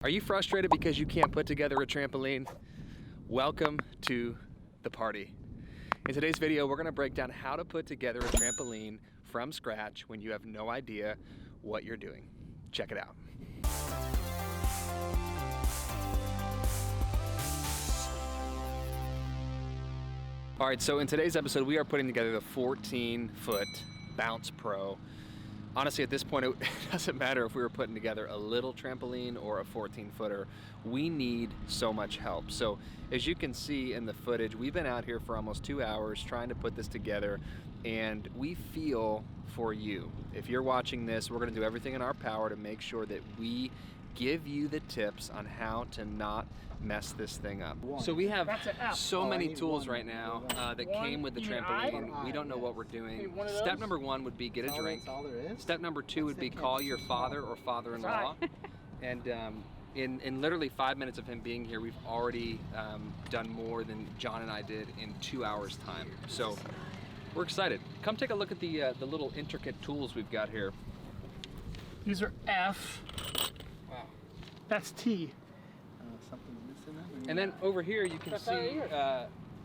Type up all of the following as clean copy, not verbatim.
Are you frustrated because you can't put together a trampoline? Welcome to the party. In today's video, we're gonna break down how to put together a trampoline from scratch when you have no idea what you're doing. Check it out. All right, so in today's episode, we are putting together the 14-foot Bounce Pro. Honestly, at this point, it doesn't matter if we were putting together a little trampoline or a 14-footer. We need so much help. So as you can see in the footage, we've been out here for almost 2 hours trying to put this together, and we feel for you. If you're watching this, we're gonna do everything in our power to make sure that we give you the tips on how to not mess this thing up. So we have so many tools right now that came with the trampoline. We don't know what we're doing. Step number one would be get a drink. Step number two would be call your father or father-in-law. And in literally 5 minutes of him being here, we've already done more than John and I did in 2 hours time. So we're excited. Come take a look at the little intricate tools we've got here. These are F. Wow. That's T. Something's missing. And then over here you can see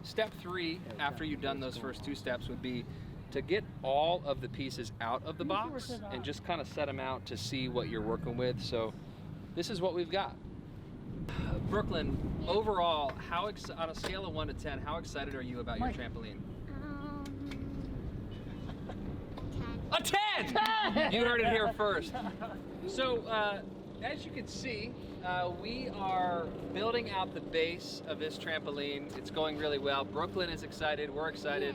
step three, after you've done those first two steps, would be to get all of the pieces out of the box and just kind of set them out to see what you're working with. So this is what we've got. Brooklyn, overall, on a scale of 1 to 10, how excited are you about your trampoline? 10. A 10! You heard it here first. So, as you can see, we are building out the base of this trampoline. It's going really well. Brooklyn is excited, we're excited.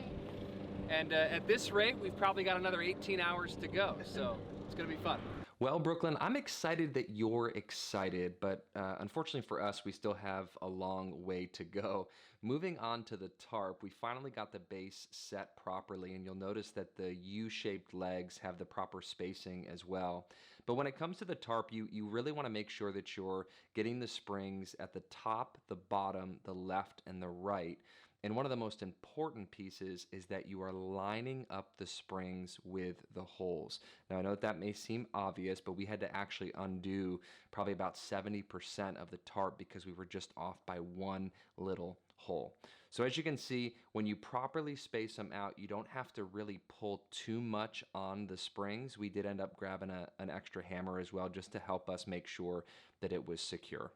And at this rate, we've probably got another 18 hours to go, so it's gonna be fun. Well, Brooklyn, I'm excited that you're excited, but unfortunately for us, we still have a long way to go. Moving on to the tarp, we finally got the base set properly, and you'll notice that the U-shaped legs have the proper spacing as well. But when it comes to the tarp, you really want to make sure that you're getting the springs at the top, the bottom, the left, and the right. And one of the most important pieces is that you are lining up the springs with the holes. Now, I know that may seem obvious, but we had to actually undo probably about 70% of the tarp because we were just off by one little hole. So as you can see, when you properly space them out, you don't have to really pull too much on the springs. We did end up grabbing an extra hammer as well, just to help us make sure that it was secure.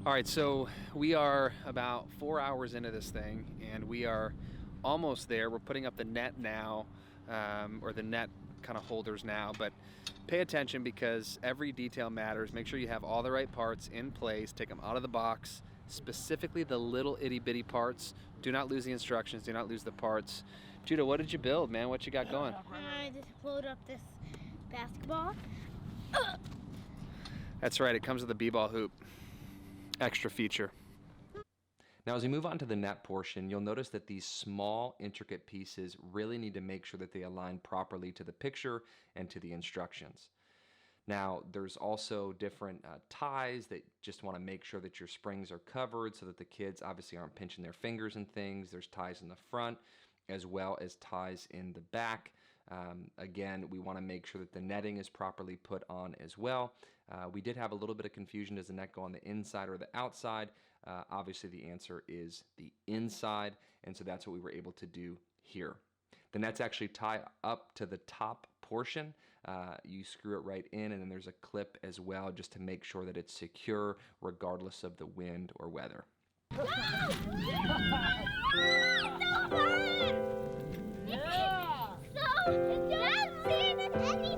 All right, so we are about 4 hours into this thing, and we are almost there. We're putting up the net now, or the net kind of holders now, but pay attention because every detail matters. Make sure you have all the right parts in place. Take them out of the box, specifically the little itty bitty parts. Do not lose the instructions, do not lose the parts. Judah, what did you build, man? What you got going? I just load up this basketball. That's right, it comes with a b-ball hoop. Extra feature. Now, as we move on to the net portion, you'll notice that these small, intricate pieces really need to make sure that they align properly to the picture and to the instructions. Now, there's also different ties that just want to make sure that your springs are covered so that the kids obviously aren't pinching their fingers and things. There's ties in the front as well as ties in the back. Again, we want to make sure that the netting is properly put on as well. We did have a little bit of confusion. Does the net go on the inside or the outside? Obviously, the answer is the inside, and so that's what we were able to do here. The nets actually tie up to the top portion. You screw it right in, and then there's a clip as well just to make sure that it's secure regardless of the wind or weather. So fun! So embarrassing and anything!